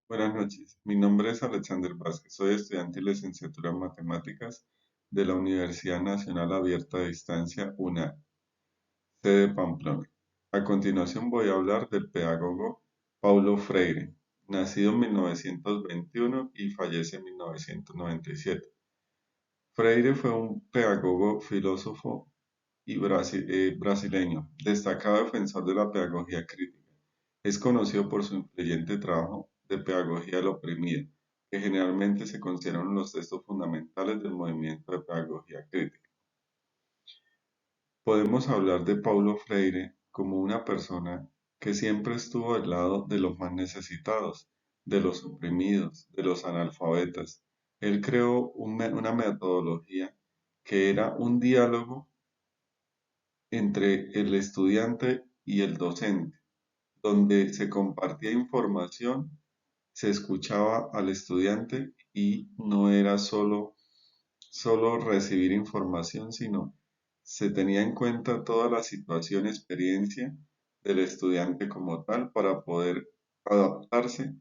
Buenas noches, mi nombre es Alexander Vázquez, soy estudiante de licenciatura en Matemáticas de la Universidad Nacional Abierta de Distancia UNA, sede Pamplona. A continuación voy a hablar del pedagogo Paulo Freire, nacido en 1921 y fallece en 1997. Freire fue un pedagogo, filósofo y brasileño, destacado defensor de la pedagogía crítica. Es conocido por su influyente trabajo de pedagogía del oprimido, que generalmente se consideran los textos fundamentales del movimiento de pedagogía crítica. Podemos hablar de Paulo Freire como una persona que siempre estuvo al lado de los más necesitados, de los oprimidos, de los analfabetas. Él creó una metodología que era un diálogo entre el estudiante y el docente, donde se compartía información, se escuchaba al estudiante y no era solo recibir información, sino se tenía en cuenta toda la situación, experiencia del estudiante como tal para poder adaptarse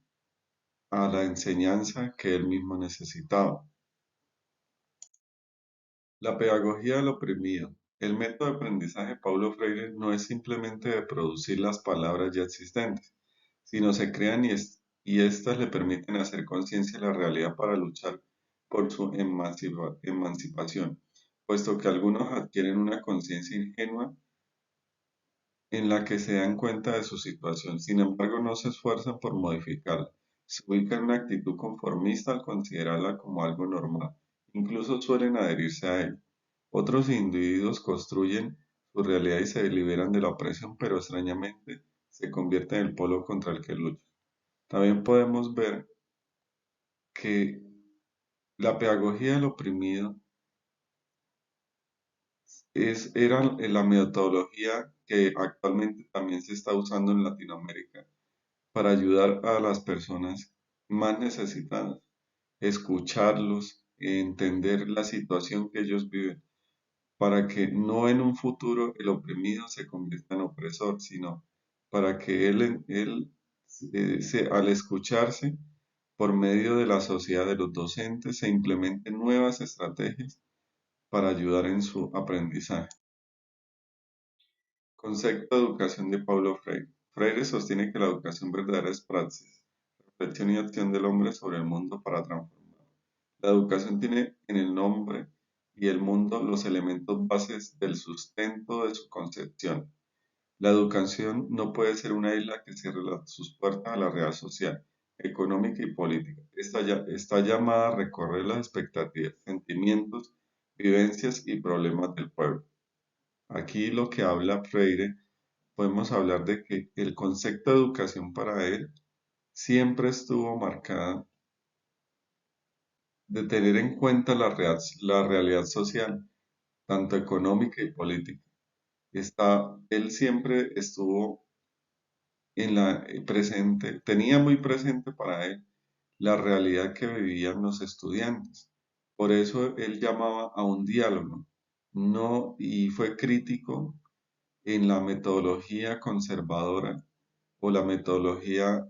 a la enseñanza que él mismo necesitaba. La pedagogía del oprimido. El método de aprendizaje de Paulo Freire no es simplemente de producir las palabras ya existentes, sino se crean y éstas le permiten hacer conciencia de la realidad para luchar por su emancipación, puesto que algunos adquieren una conciencia ingenua en la que se dan cuenta de su situación, sin embargo no se esfuerzan por modificarla, se ubican en una actitud conformista al considerarla como algo normal, incluso suelen adherirse a ella. Otros individuos construyen su realidad y se liberan de la opresión, pero extrañamente se convierten en el polo contra el que luchan. También podemos ver que la pedagogía del oprimido era la metodología que actualmente también se está usando en Latinoamérica para ayudar a las personas más necesitadas, escucharlos, entender la situación que ellos viven, para que no en un futuro el oprimido se convierta en opresor, sino para que al escucharse por medio de la sociedad de los docentes se implementen nuevas estrategias para ayudar en su aprendizaje. Concepto de educación de Paulo Freire. Freire sostiene que la educación verdadera es praxis, reflexión y acción del hombre sobre el mundo para transformar. La educación tiene en el nombre y el mundo los elementos bases del sustento de su concepción. La educación no puede ser una isla que cierre sus puertas a la realidad social, económica y política. Está llamada a recorrer las expectativas, sentimientos, vivencias y problemas del pueblo. Aquí lo que habla Freire, podemos hablar de que el concepto de educación para él siempre estuvo marcada de tener en cuenta la realidad social, tanto económica y política. Él siempre estuvo en la presente, tenía muy presente para él la realidad que vivían los estudiantes. Por eso él llamaba a un diálogo, no, y fue crítico en la metodología conservadora o la metodología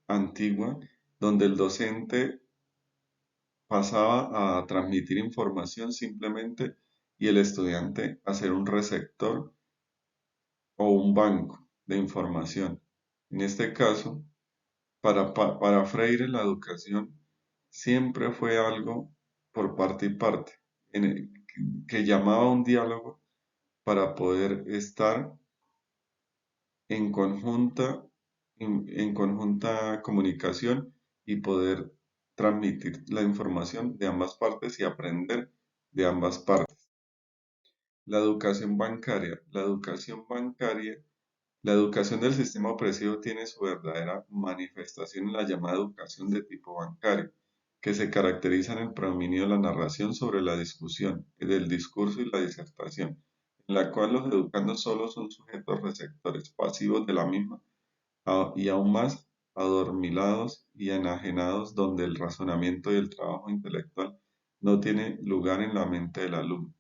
antigua, donde el docente pasaba a transmitir información simplemente y el estudiante a ser un receptor o un banco de información. En este caso, para Freire la educación siempre fue algo por parte y parte, que llamaba a un diálogo para poder estar en en conjunta comunicación y poder transmitir la información de ambas partes y aprender de ambas partes. La educación bancaria. La educación del sistema opresivo tiene su verdadera manifestación en la llamada educación de tipo bancario, que se caracteriza en el predominio de la narración sobre la discusión, del discurso y la disertación, en la cual los educandos solo son sujetos receptores pasivos de la misma y aún más adormilados y enajenados donde el razonamiento y el trabajo intelectual no tiene lugar en la mente del alumno.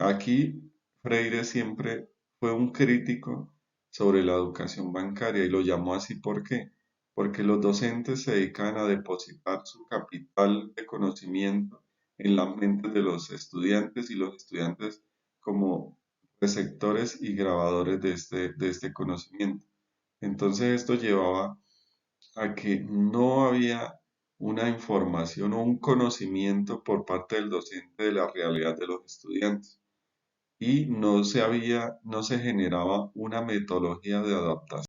Aquí Freire siempre fue un crítico sobre la educación bancaria y lo llamó así ¿por qué? porque los docentes se dedican a depositar su capital de conocimiento en las mentes de los estudiantes y los estudiantes como receptores y grabadores de este conocimiento. Entonces esto llevaba a que no había una información o un conocimiento por parte del docente de la realidad de los estudiantes y no se generaba una metodología de adaptación.